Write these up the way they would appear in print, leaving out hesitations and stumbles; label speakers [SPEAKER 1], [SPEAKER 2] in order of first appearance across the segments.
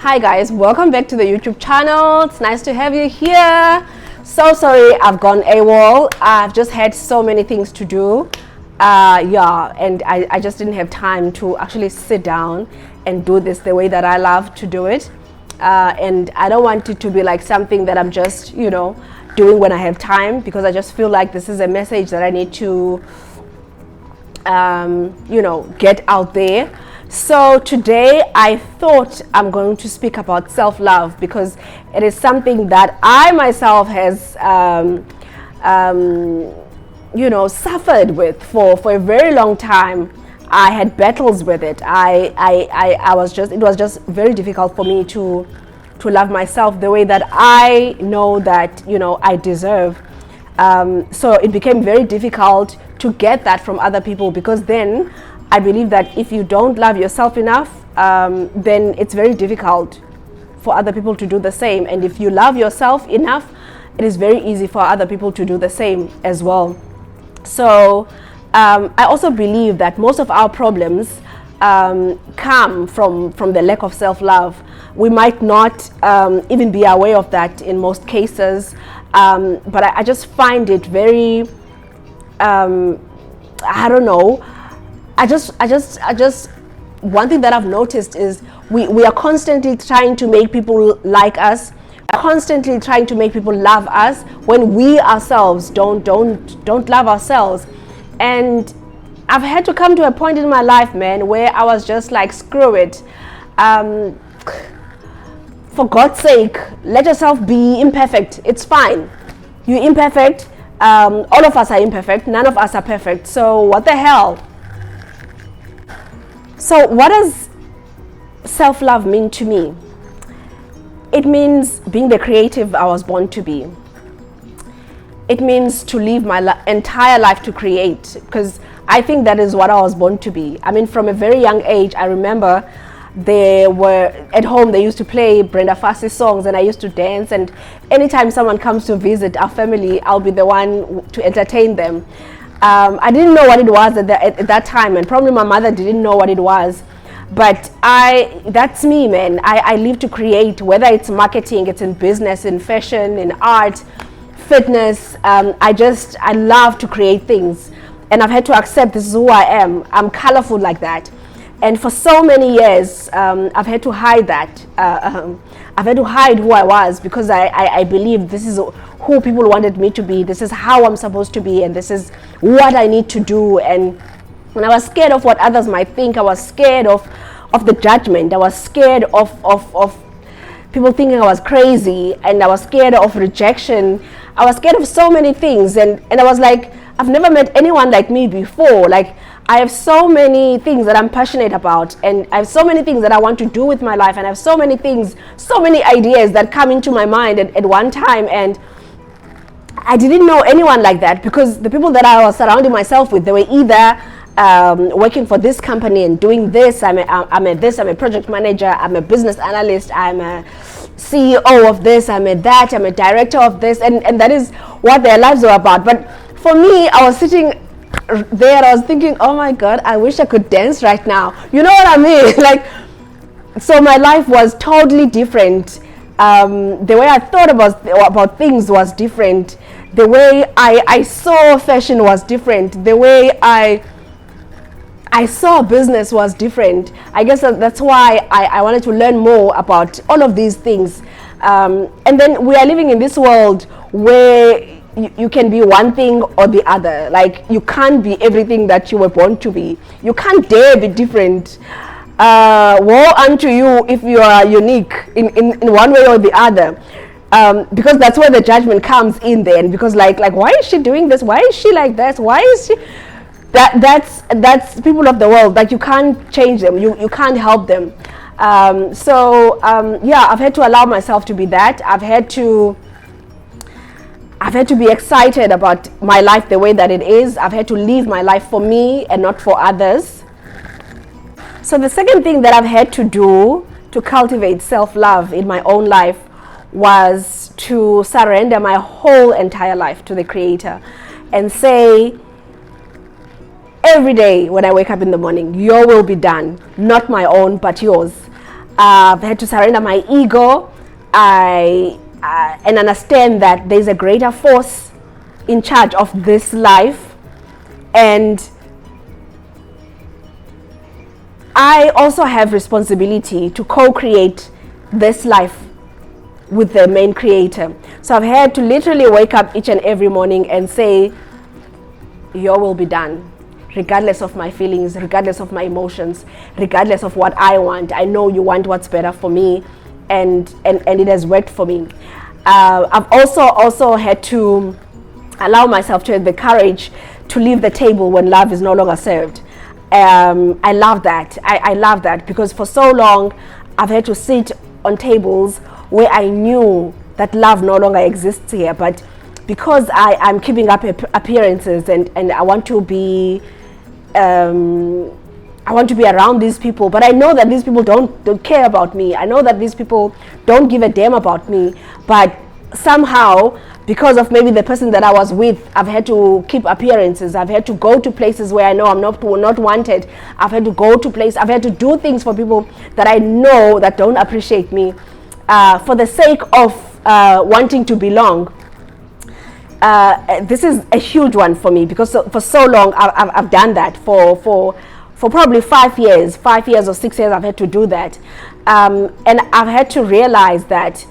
[SPEAKER 1] Hi guys, welcome back to the YouTube channel. It's nice to have you here. So sorry I've gone AWOL. I've just had so many things to do. And I just didn't have time to actually sit down and do this the way that I love to do it. And I don't want it to be like something that I'm just, doing when I have time, because I just feel like this is a message that I need to, get out there. So today I thought I'm going to speak about self-love, because it is something that I myself has suffered with for a very long time. I had battles with it. It was just very difficult for me to love myself the way that I know that I deserve. So it became very difficult to get that from other people, because then I believe that if you don't love yourself enough, then it's very difficult for other people to do the same. And if you love yourself enough, it is very easy for other people to do the same as well. So I also believe that most of our problems come from the lack of self-love. We might not even be aware of that in most cases, but I just find it very, I don't know. I just one thing that I've noticed is we are constantly trying to make people like us, constantly trying to make people love us, when we ourselves don't love ourselves. And I've had to come to a point in my life, man, where I was just like, screw it. For God's sake, let yourself be imperfect. It's fine. You're imperfect. All of us are imperfect. None of us are perfect. So what the hell? So what does self-love mean to me? It means being the creative I was born to be. It means to live my entire life to create, because I think that is what I was born to be. I mean, from a very young age, I remember at home they used to play Brenda Fassie songs, and I used to dance, and anytime someone comes to visit our family, I'll be the one to entertain them. I didn't know what it was at that time, and probably my mother didn't know what it was, but that's me, man. I live to create, whether it's marketing, it's in business, in fashion, in art, fitness. I love to create things, and I've had to accept this is who I am. I'm colorful like that. And for so many years, I've had to hide that. I've had to hide who I was, because I believe this is who people wanted me to be. This is how I'm supposed to be, and this is what I need to do. And when I was scared of what others might think, I was scared of the judgment. I was scared of people thinking I was crazy, and I was scared of rejection. I was scared of so many things, and I was like, I've never met anyone like me before. Like, I have so many things that I'm passionate about, and I have so many things that I want to do with my life, and I have so many things, so many ideas that come into my mind at one time. And I didn't know anyone like that, because the people that I was surrounding myself with, they were either working for this company and doing this. I'm a project manager, I'm a business analyst, I'm a CEO of this, I'm a director of this, and that is what their lives were about. But for me, I was sitting there, I was thinking, oh my God, I wish I could dance right now. You know what I mean? Like, so my life was totally different. The way I thought about things was different. The way I saw fashion was different. The way I saw business was different. I guess that's why I wanted to learn more about all of these things. And then we are living in this world where you can be one thing or the other. Like, you can't be everything that you were born to be. You can't dare be different. Woe unto you if you are unique in one way or the other, because that's where the judgment comes in then. Because like why is she doing this? Why is she like this? Why is she that's people of the world. Like, you can't change them, you can't help them. I've had to allow myself to be that. I've had to be excited about my life the way that it is. I've had to live my life for me and not for others. So the second thing that I've had to do to cultivate self-love in my own life was to surrender my whole entire life to the Creator and say, every day when I wake up in the morning, your will be done, not my own, but yours. I've had to surrender my ego. And understand that there's a greater force in charge of this life. And I also have responsibility to co-create this life with the main creator. So I've had to literally wake up each and every morning and say, your will be done, regardless of my feelings, regardless of my emotions, regardless of what I want. I know you want what's better for me, and it has worked for me. I've also had to allow myself to have the courage to leave the table when love is no longer served. I love that. I love that, because for so long I've had to sit on tables where I knew that love no longer exists here, but because I'm keeping up appearances and I want to be around these people, but I know that these people don't care about me. I know that these people don't give a damn about me, but somehow, because of maybe the person that I was with, I've had to keep appearances. I've had to go to places where I know I'm not wanted. I've had to go to places. I've had to do things for people that I know that don't appreciate me, for the sake of wanting to belong. This is a huge one for me, because for so long I've done that for probably 5 years or 6 years. I've had to do that, and I've had to realize that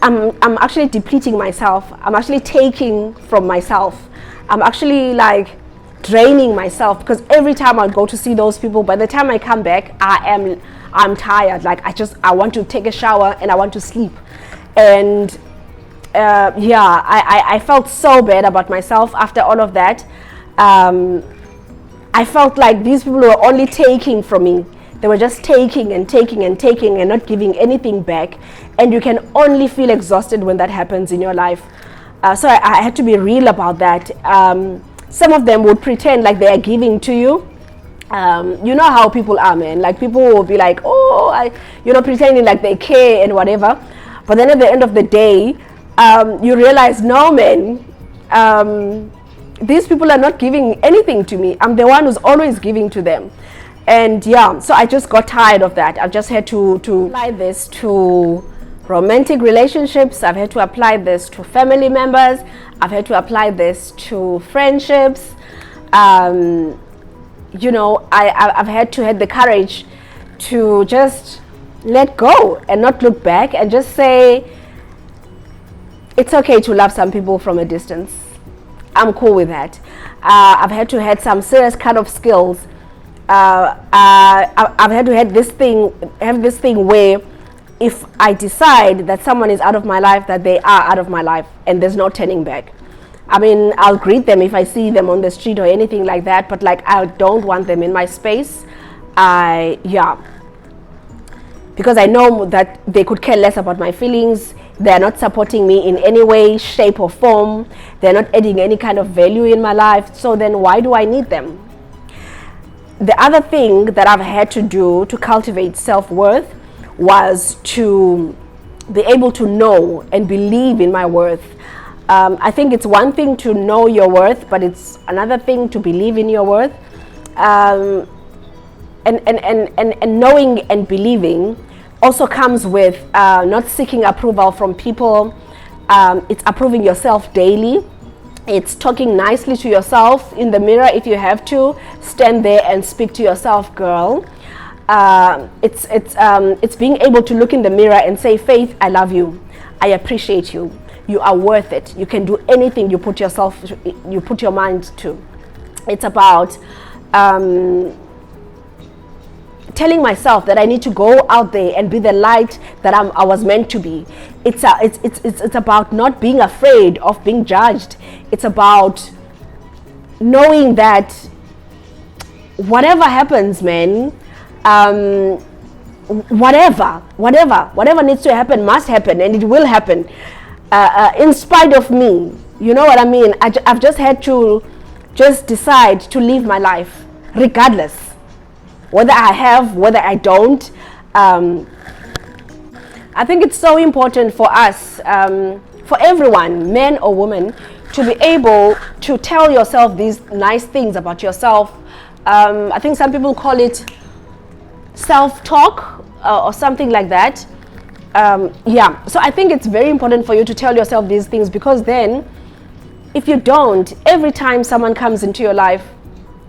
[SPEAKER 1] I'm actually depleting myself. I'm actually taking from myself. I'm actually like draining myself, because every time I go to see those people, by the time I come back, I'm tired. Like I want to take a shower and I want to sleep. And I felt so bad about myself after all of that. I felt like these people were only taking from me. They were just taking and taking and taking and not giving anything back. And you can only feel exhausted when that happens in your life. So I had to be real about that. Some of them would pretend like they are giving to you. You know how people are, man. Like, people will be like, pretending like they care and whatever. But then at the end of the day, you realize, no, man, these people are not giving anything to me. I'm the one who's always giving to them. And so I just got tired of that. I've just had to apply this to romantic relationships. I've had to apply this to family members. I've had to apply this to friendships. I've had to have the courage to just let go and not look back and just say, it's okay to love some people from a distance. I'm cool with that. I've had to have some serious kind of skills. I've had to have this thing where if I decide that someone is out of my life, that they are out of my life and there's no turning back. I mean, I'll greet them if I see them on the street or anything like that, but like, I don't want them in my space. Because I know that they could care less about my feelings. They're not supporting me in any way, shape or form. They're not adding any kind of value in my life. So then why do I need them? The other thing that I've had to do to cultivate self-worth was to be able to know and believe in my worth. I think it's one thing to know your worth, but it's another thing to believe in your worth. And knowing and believing also comes with not seeking approval from people. It's approving yourself daily. It's talking nicely to yourself in the mirror if you have to. Stand there and speak to yourself, girl. It's being able to look in the mirror and say, Faith, I love you. I appreciate you. You are worth it. You can do anything you put your mind to. It's about telling myself that I need to go out there and be the light that I was meant to be. It's about not being afraid of being judged. It's about knowing that whatever happens, man, whatever needs to happen must happen, and it will happen in spite of me. You know what I mean? I've just had to just decide to live my life regardless. Whether I have, whether I don't. I think it's so important for us, for everyone, men or women, to be able to tell yourself these nice things about yourself. I think some people call it self-talk or something like that. Yeah, so I think it's very important for you to tell yourself these things, because then if you don't, every time someone comes into your life,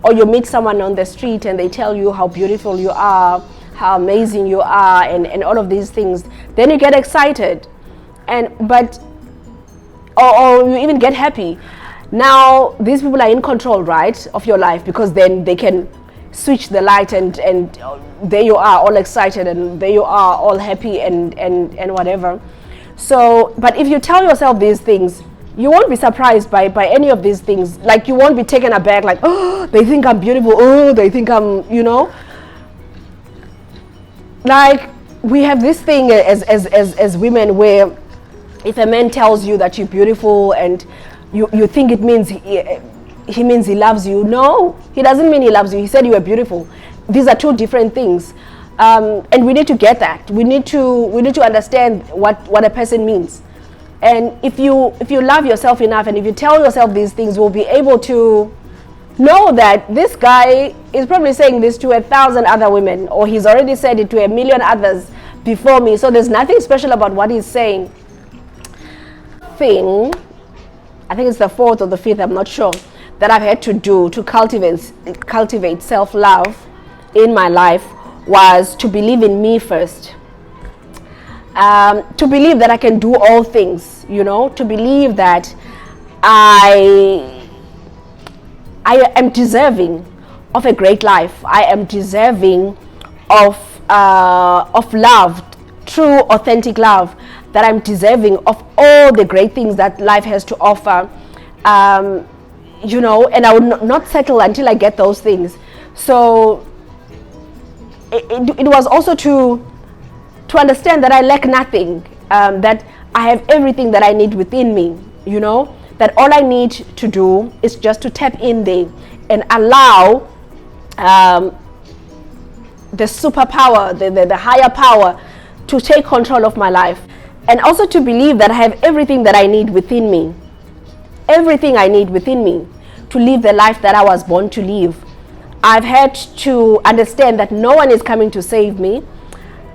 [SPEAKER 1] or you meet someone on the street and they tell you how beautiful you are, how amazing you are, and all of these things, then you get excited, or you even get happy. Now these people are in control, right, of your life, because then they can switch the light and there you are all excited, and there you are all happy and whatever. So, but if you tell yourself these things, you won't be surprised by any of these things. Like, you won't be taken aback, like, oh, they think I'm beautiful, oh, they think I'm, like, we have this thing as women, where if a man tells you that you're beautiful and you think it means he means he loves you. No, he doesn't mean he loves you. He said you are beautiful. These are two different things, and we need to get that. We need to understand what a person means. And if you love yourself enough, and if you tell yourself these things, you'll be able to know that this guy is probably saying this to 1,000 other women, or he's already said it to 1,000,000 others before me. So there's nothing special about what he's saying. Thing, I think it's the fourth or the fifth, I'm not sure, that I've had to do to cultivate self-love in my life, was to believe in me first. To believe that I can do all things, to believe that I am deserving of a great life. I am deserving of love, true, authentic love, that I'm deserving of all the great things that life has to offer, and I would not settle until I get those things. So it was also to understand that I lack nothing, that I have everything that I need within me, that all I need to do is just to tap in there and allow the superpower, the higher power, to take control of my life. And also to believe that I have everything that I need within me, everything I need within me to live the life that I was born to live. I've had to understand that no one is coming to save me.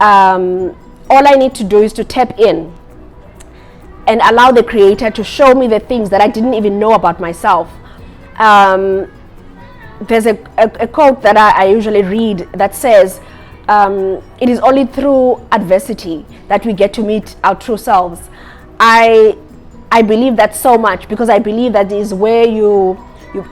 [SPEAKER 1] All I need to do is to tap in and allow the Creator to show me the things that I didn't even know about myself. There's a quote that I usually read that says, it is only through adversity that we get to meet our true selves. I believe that so much, because I believe that is where you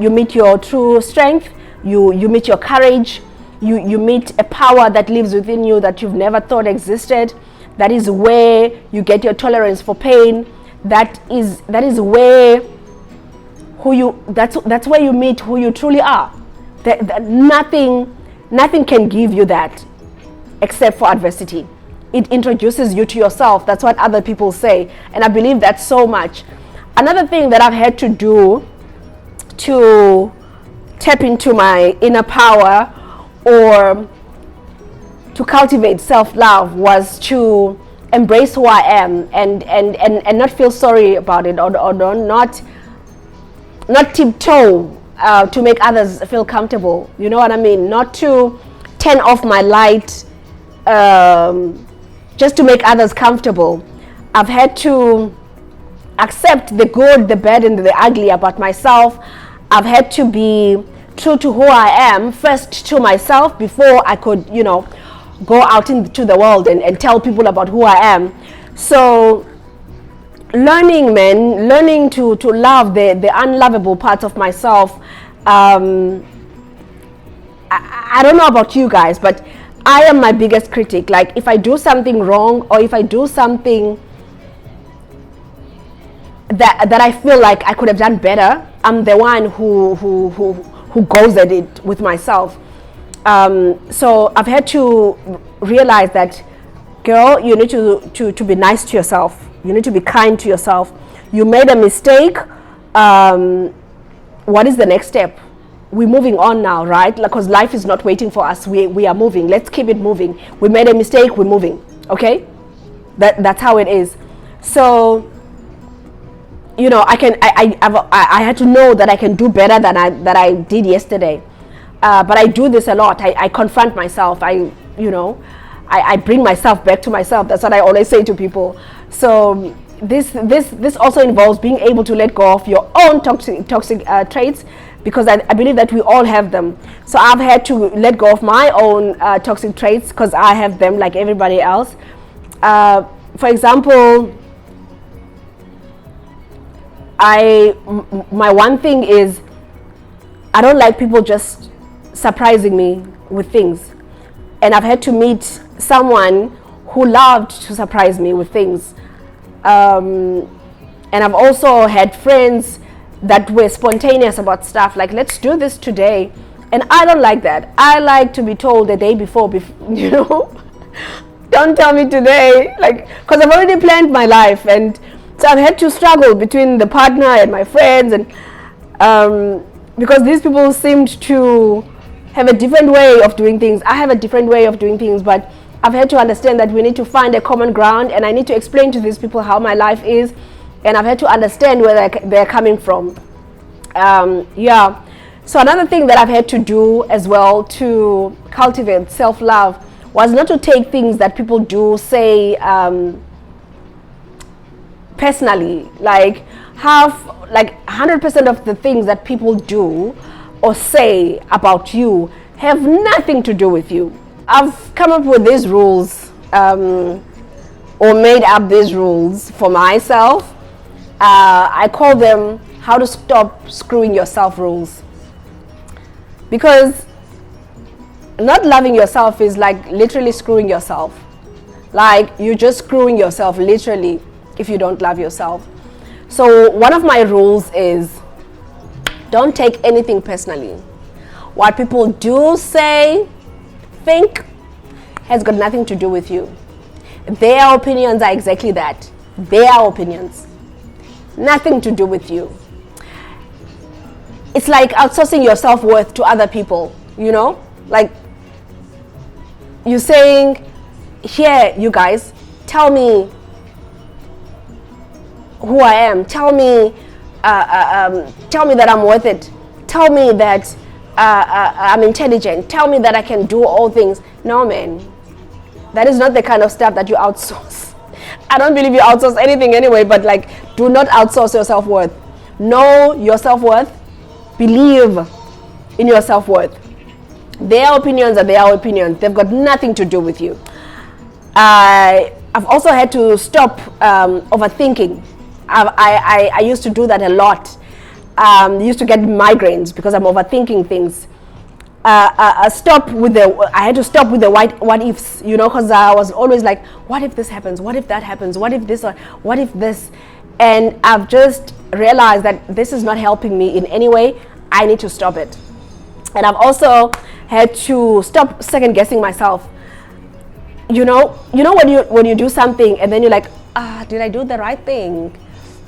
[SPEAKER 1] meet your true strength, you meet your courage, you meet a power that lives within you that you've never thought existed. That is where you get your tolerance for pain. That is where that's where you meet who you truly are. That nothing can give you that except for adversity. It introduces you to yourself. That's what other people say, and I believe that so much. Another thing that I've had to do to tap into my inner power, or to cultivate self-love, was to embrace who I am and not feel sorry about it, or not tiptoe to make others feel comfortable. You know what I mean? Not to turn off my light just to make others comfortable. I've had to accept the good, the bad, and the ugly about myself. I've had to be true to who I am, first to myself, before I could, go out into the world and tell people about who I am. So learning to love the unlovable parts of myself. I don't know about you guys, but I am my biggest critic. Like, if I do something wrong, or if I do something that I feel like I could have done better, I'm the one who goes at it with myself. So I've had to realize that, girl, you need to be nice to yourself. You need to be kind to yourself. You made a mistake. What is the next step? We're moving on now, right? Because life is not waiting for us. We are moving. Let's keep it moving. We made a mistake. We're moving. Okay? That's how it is. So, I had to know that I can do better than I did yesterday. But I do this a lot. I confront myself. I I bring myself back to myself. That's what I always say to people. So this also involves being able to let go of your own toxic traits, because I believe that we all have them. So I've had to let go of my own toxic traits because I have them like everybody else. For example, my one thing is I don't like people just surprising me with things. And I've had to meet someone who loved to surprise me with things. And I've also had friends that were spontaneous about stuff, like, let's do this today. And I don't like that. I like to be told the day before don't tell me today, like, because I've already planned my life. And so I've had to struggle between the partner and my friends, and because these people seemed to have a different way of doing things. I have a different way of doing things, but I've had to understand that we need to find a common ground, and I need to explain to these people how my life is, and I've had to understand where they're coming from. So another thing that I've had to do as well to cultivate self-love was not to take things that people do say personally. Like 100% of the things that people do or say about you have nothing to do with you. I've come up with these rules, or made up these rules for myself. I call them how to stop screwing yourself rules. Because not loving yourself is like literally screwing yourself. Like, you're just screwing yourself literally if you don't love yourself. So one of my rules is, don't take anything personally. What people do, say, think has got nothing to do with you. Their opinions are exactly that. Their opinions. Nothing to do with you. It's like outsourcing your self-worth to other people, Like, you're saying, here, you guys, tell me who I am. Tell me that I'm worth it. Tell me that I'm intelligent. Tell me that I can do all things. No, man. That is not the kind of stuff that you outsource. I don't believe you outsource anything anyway, but like, do not outsource your self-worth. Know your self-worth. Believe in your self-worth. Their opinions are their opinions. They've got nothing to do with you. I've also had to stop overthinking. I used to do that a lot. Used to get migraines because I'm overthinking things. I had to stop with the what ifs, because I was always like, what if this happens? What if that happens? What if this? Or what if this? And I've just realized that this is not helping me in any way. I need to stop it. And I've also had to stop second guessing myself. When you do something and then you're like, did I do the right thing?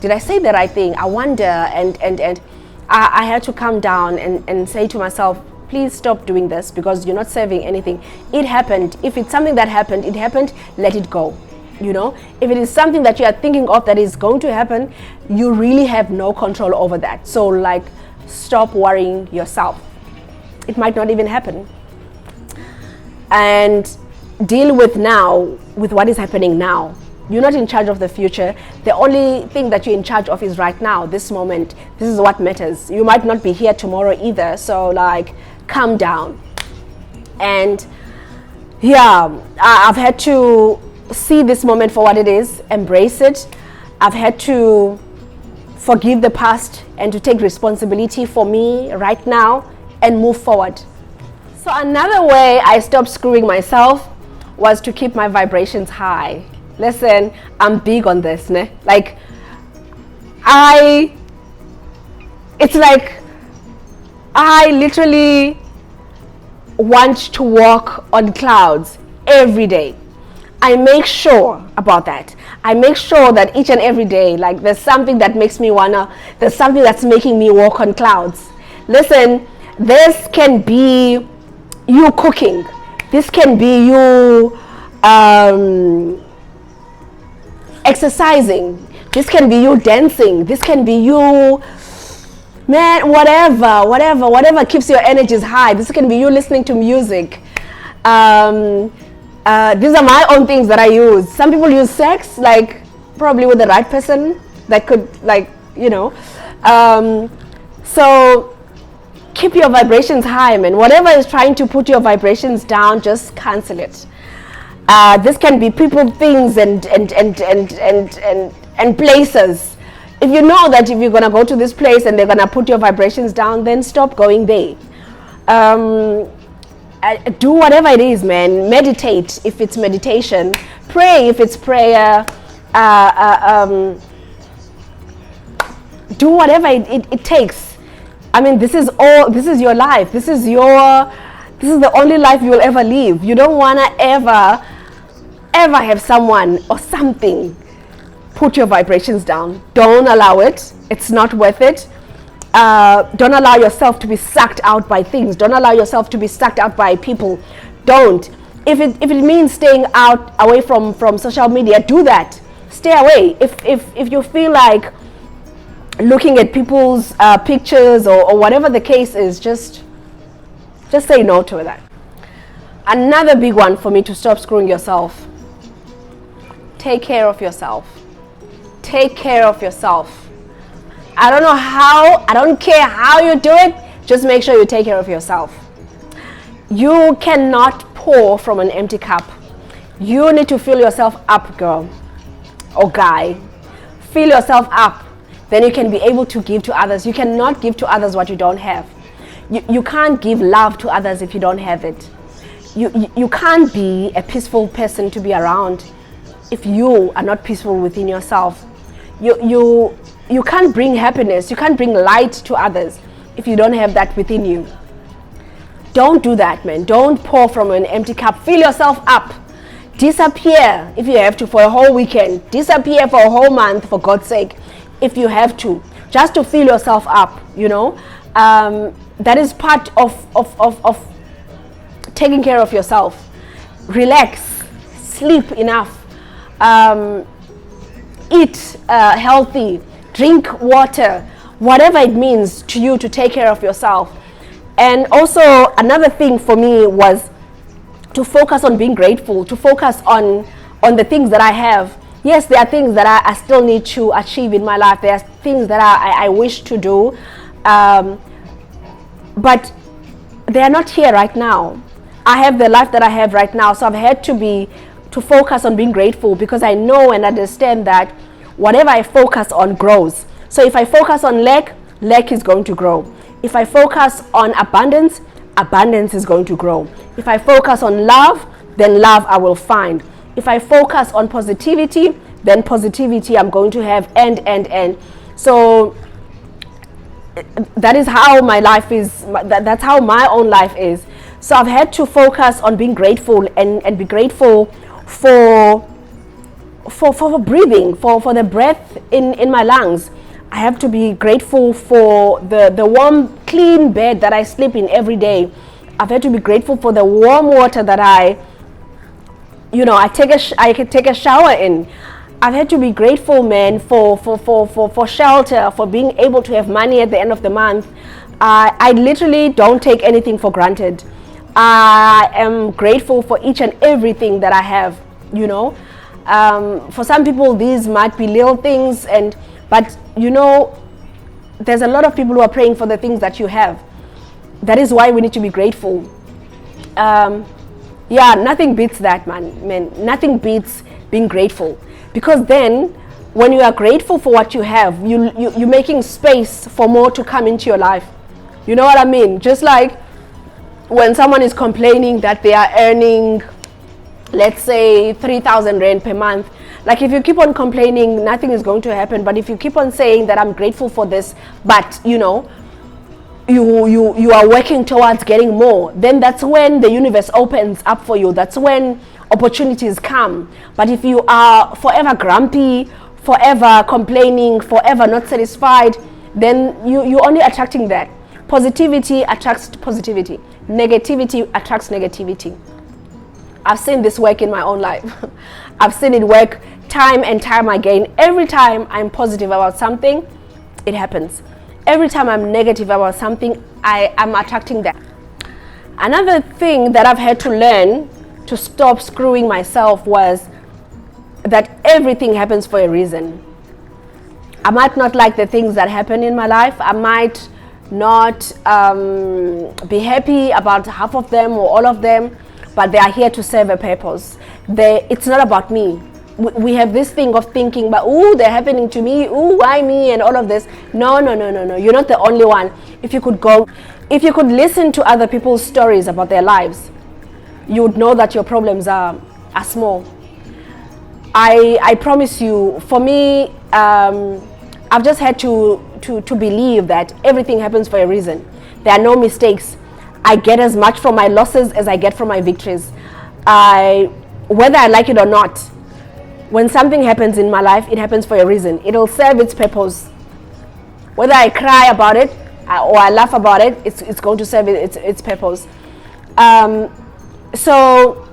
[SPEAKER 1] Did I say the right thing? I wonder. And I had to calm down and say to myself, please stop doing this, because you're not serving anything. It happened. If it's something that happened, it happened, let it go. If it is something that you are thinking of that is going to happen, you really have no control over that. So like, stop worrying yourself. It might not even happen. And deal with what is happening now. You're not in charge of the future. The only thing that you're in charge of is right now, this moment. This is what matters. You might not be here tomorrow either. So like, calm down. And I've had to see this moment for what it is, embrace it. I've had to forgive the past and to take responsibility for me right now and move forward. So another way I stopped screwing myself was to keep my vibrations high. Listen, I'm big on this, ne? Like, it's like I literally want to walk on clouds every day. I make sure about that. I make sure that each and every day, like, there's something that makes me there's something that's making me walk on clouds. Listen, this can be you cooking. This can be you exercising. This can be you dancing. This can be you, man, whatever keeps your energies high. This can be you listening to music. These are my own things that I use. Some people use sex, like probably with the right person that could, like, you know. So keep your vibrations high, man. Whatever is trying to put your vibrations down, just cancel it. This can be people, things, and places. If you know that if you're gonna go to this place and they're gonna put your vibrations down, then stop going there. Do whatever it is, man. Meditate if it's meditation. Pray if it's prayer. Do whatever it takes. I mean, this is your life. This is the only life you will ever live. You don't wanna ever have someone or something put your vibrations down. Don't allow it. It's not worth it. Don't allow yourself to be sucked out by things. Don't allow yourself to be sucked out by people. Don't. If it means staying away from social media, do that. Stay away. If you feel like looking at people's pictures or whatever the case is, just say no to that. Another big one for me to stop screwing yourself. Take care of yourself. Take care of yourself. I don't know how, I don't care how you do it, just make sure you take care of yourself. You cannot pour from an empty cup. You need to fill yourself up, girl or guy. Fill yourself up. Then you can be able to give to others. You cannot give to others what you don't have. You can't give love to others if you don't have it. You can't be a peaceful person to be around if you are not peaceful within yourself. You can't bring happiness, you can't bring light to others if you don't have that within you. Don't do that, man. Don't pour from an empty cup. Fill yourself up. Disappear if you have to for a whole weekend. Disappear for a whole month, for God's sake, if you have to, just to fill yourself up, you know. That is part of taking care of yourself. Relax, sleep enough, eat healthy, drink water, whatever it means to you to take care of yourself. And also another thing for me was to focus on being grateful, to focus on the things that I have. Yes, there are things that I still need to achieve in my life. There are things that I wish to do, but they are not here right now. I have the life that I have right now, so I've had to focus on being grateful, because I know and understand that whatever I focus on grows. So if I focus on lack is going to grow. If I focus on abundance is going to grow. If I focus on love, then love I will find. If I focus on positivity, then positivity I'm going to have, and. So that is how my life is, that's how my own life is. So I've had to focus on being grateful and be grateful for breathing, for the breath in my lungs. I have to be grateful for the warm, clean bed that I sleep in every day. I've had to be grateful for the warm water that I can take a shower in. I've had to be grateful, man, for shelter, for being able to have money at the end of the month. I literally don't take anything for granted. I am grateful for each and everything that I have, you know. For some people, these might be little things, but you know, there's a lot of people who are praying for the things that you have. That is why we need to be grateful. Yeah, nothing beats that, man. Nothing beats being grateful, because then when you are grateful for what you have, you're making space for more to come into your life. You know what I mean? Just like when someone is complaining that they are earning, let's say 3,000 rand per month. Like, if you keep on complaining, nothing is going to happen. But if you keep on saying that I'm grateful for this, but you know, you are working towards getting more, then that's when the universe opens up for you. That's when opportunities come. But if you are forever grumpy, forever complaining, forever not satisfied, then you're only attracting that. Positivity attracts positivity. Negativity attracts negativity. I've seen this work in my own life. I've seen it work time and time again. Every time I'm positive about something, it happens. Every time I'm negative about something, I'm attracting that. Another thing that I've had to learn to stop screwing myself was that everything happens for a reason. I might not like the things that happen in my life. I might not be happy about half of them or all of them, but they are here to serve a purpose. It's not about me. We have this thing of thinking, but ooh, they're happening to me, ooh, why me, and all of this. No. You're not the only one. If you could listen to other people's stories about their lives, you would know that your problems are small. I promise you, for me, I've just had to believe that everything happens for a reason. There are no mistakes. I get as much from my losses as I get from my victories. Whether I like it or not, when something happens in my life, it happens for a reason. It'll serve its purpose. Whether I cry about it or I laugh about it, it's going to serve its purpose. So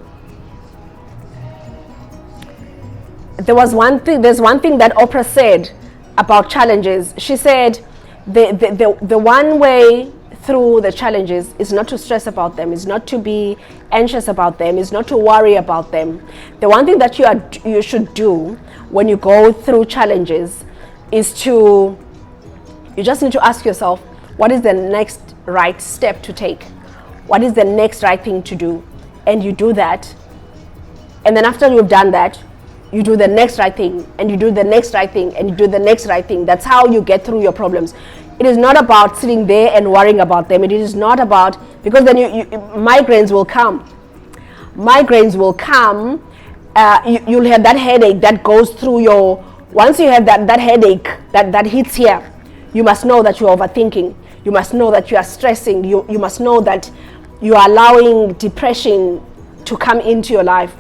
[SPEAKER 1] there's one thing that Oprah said about challenges. She said the one way through the challenges is not to stress about them, is not to be anxious about them, is not to worry about them. The one thing that you should do when you go through challenges is you just need to ask yourself, what is the next right step to take? What is the next right thing to do? And you do that. And then after you've done that, you do the next right thing, and you do the next right thing, and you do the next right thing. That's how you get through your problems. It is not about sitting there and worrying about them. It is not about, because then migraines will come. Migraines will come. You'll have that headache that goes through your, once you have that headache that hits here, you must know that you're overthinking. You must know that you are stressing. You must know that you are allowing depression to come into your life.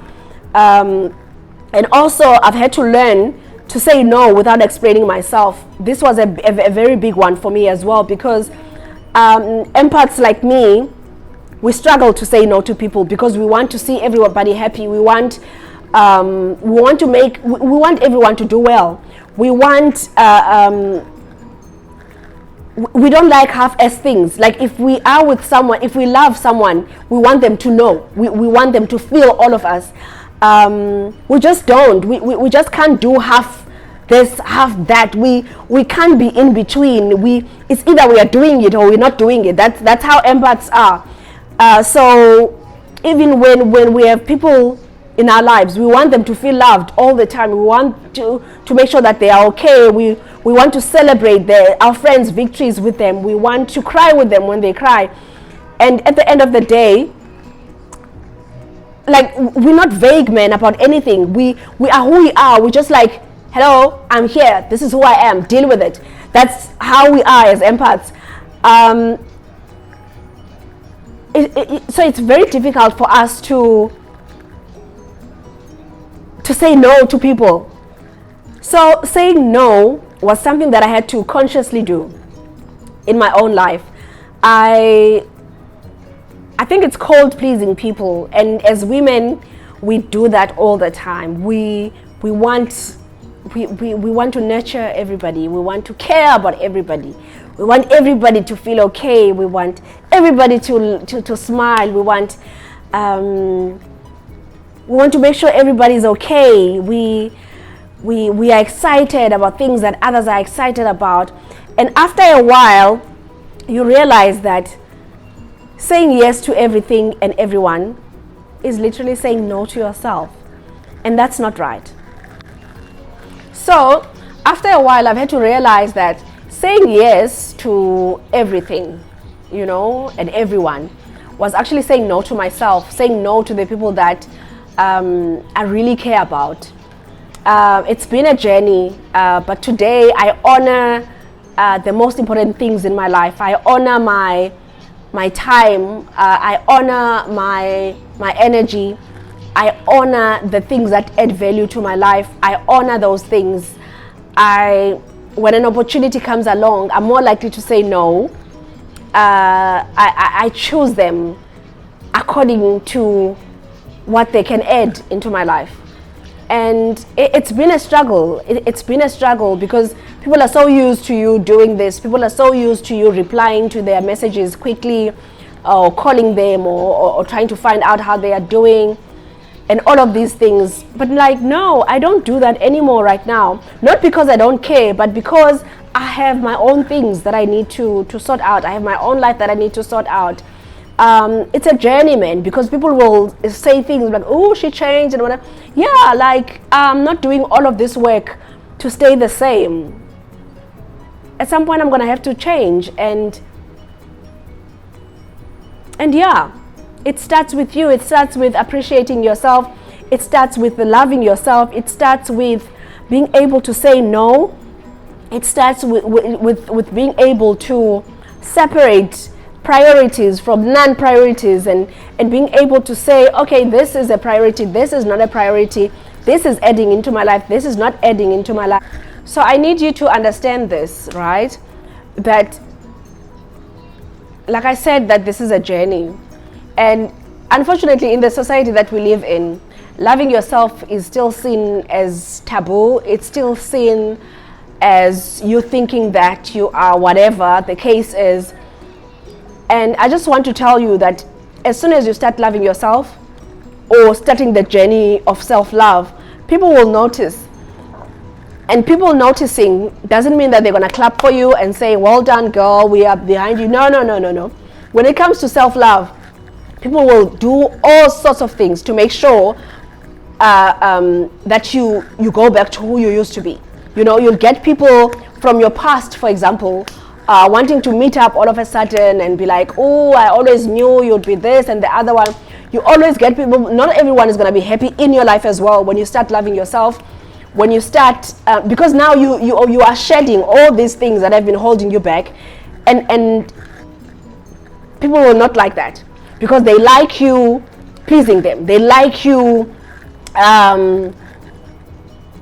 [SPEAKER 1] And also, I've had to learn to say no without explaining myself. This was a very big one for me as well, because empaths like me, we struggle to say no to people because we want to see everybody happy. We want everyone to do well. We don't like half-ass things. Like if we are with someone, if we love someone, we want them to know. We want them to feel all of us. We just don't. We just can't do half this, half that. We can't be in between. It's either we are doing it or we're not doing it. That's how empaths are. So even when we have people in our lives, we want them to feel loved all the time. We want to make sure that they are okay. We want to celebrate our friends' victories with them. We want to cry with them when they cry. And at the end of the day, like, we're not vague, man, about anything. We are who we are. We're just like, hello, I'm here. This is who I am. Deal with it. That's how we are as empaths. So it's very difficult for us to say no to people. So saying no was something that I had to consciously do in my own life. I think it's called pleasing people, and as women, we do that all the time. We want to nurture everybody. We want to care about everybody. We want everybody to feel okay. We want everybody to smile. We want to make sure everybody's okay. We are excited about things that others are excited about, and after a while, you realize that saying yes to everything and everyone is literally saying no to yourself. And that's not right. So after a while, I've had to realize that saying yes to everything, and everyone, was actually saying no to myself, saying no to the people that I really care about. It's been a journey, but today I honor the most important things in my life. I honor my time, I honor my energy, I honor the things that add value to my life. I honor those things. When an opportunity comes along, I'm more likely to say no. I choose them according to what they can add into my life. And it's been a struggle. It's been a struggle because people are so used to you doing this. People are so used to you replying to their messages quickly, or calling them, or trying to find out how they are doing, and all of these things. But like, no, I don't do that anymore right now. Not because I don't care, but because I have my own things that I need to sort out. I have my own life that I need to sort out. It's a journey, man, because people will say things like, oh, she changed and whatever. Yeah, like, I'm not doing all of this work to stay the same. At some point I'm gonna have to change, and yeah, it starts with you. It starts with appreciating yourself. It starts with loving yourself. It starts with being able to say no. It starts with being able to separate priorities from non-priorities, and being able to say, okay, this is a priority, this is not a priority, this is adding into my life, this is not adding into my life. So I need you to understand this, right? That, like I said, that this is a journey. And unfortunately, in the society that we live in, loving yourself is still seen as taboo. It's still seen as you thinking that you are whatever the case is. And I just want to tell you that as soon as you start loving yourself, or starting the journey of self-love, people will notice. And people noticing doesn't mean that they're going to clap for you and say, well done, girl, we are behind you. No, no, no, no, no. When it comes to self-love, people will do all sorts of things to make sure that you go back to who you used to be. You know, you'll get people from your past, for example, wanting to meet up all of a sudden and be like, oh, I always knew you'd be this and the other one. You always get people. Not everyone is going to be happy in your life as well when you start loving yourself. When you start, because now you are shedding all these things that have been holding you back, and people will not like that, because they like you pleasing them. They like you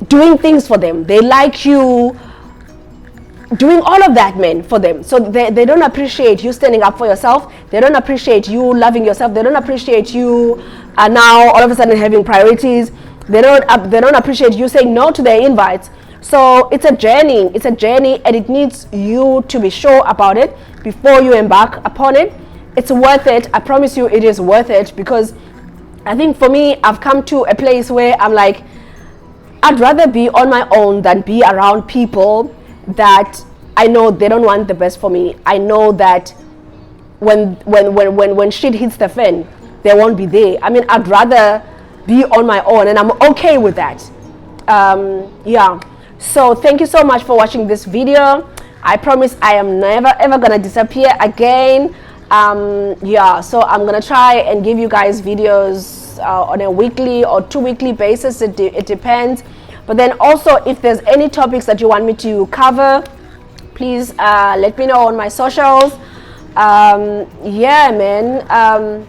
[SPEAKER 1] doing things for them. They like you doing all of that, man, for them. So they don't appreciate you standing up for yourself. They don't appreciate you loving yourself. They don't appreciate you now all of a sudden having priorities. They don't appreciate you saying no to their invites. So it's a journey. It's a journey, and it needs you to be sure about it before you embark upon it. It's worth it. I promise you, it is worth it, because I think for me, I've come to a place where I'm like, I'd rather be on my own than be around people that I know they don't want the best for me. I know that when shit hits the fan, they won't be there. I mean, I'd rather be on my own, and I'm okay with that. Yeah. So thank you so much for watching this video. I promise I am never ever gonna disappear again. Yeah, so I'm gonna try and give you guys videos on a weekly or 2-weekly basis. It depends. But then also, if there's any topics that you want me to cover, please let me know on my socials. Yeah, man.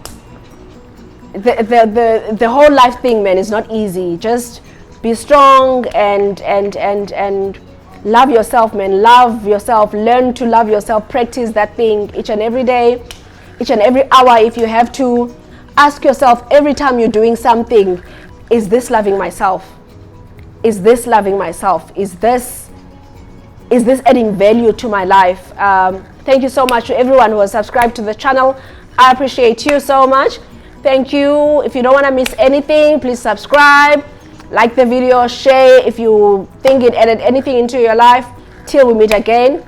[SPEAKER 1] The whole life thing, man, is not easy. Just be strong and love yourself, man. Love yourself. Learn to love yourself. Practice that thing each and every day, each and every hour if you have to. Ask yourself every time you're doing something, is this loving myself? Is this loving myself? Is this adding value to my life? Thank you so much to everyone who has subscribed to the channel. I appreciate you so much. Thank you. If you don't want to miss anything, please subscribe, like the video, share if you think it added anything into your life. Till we meet again.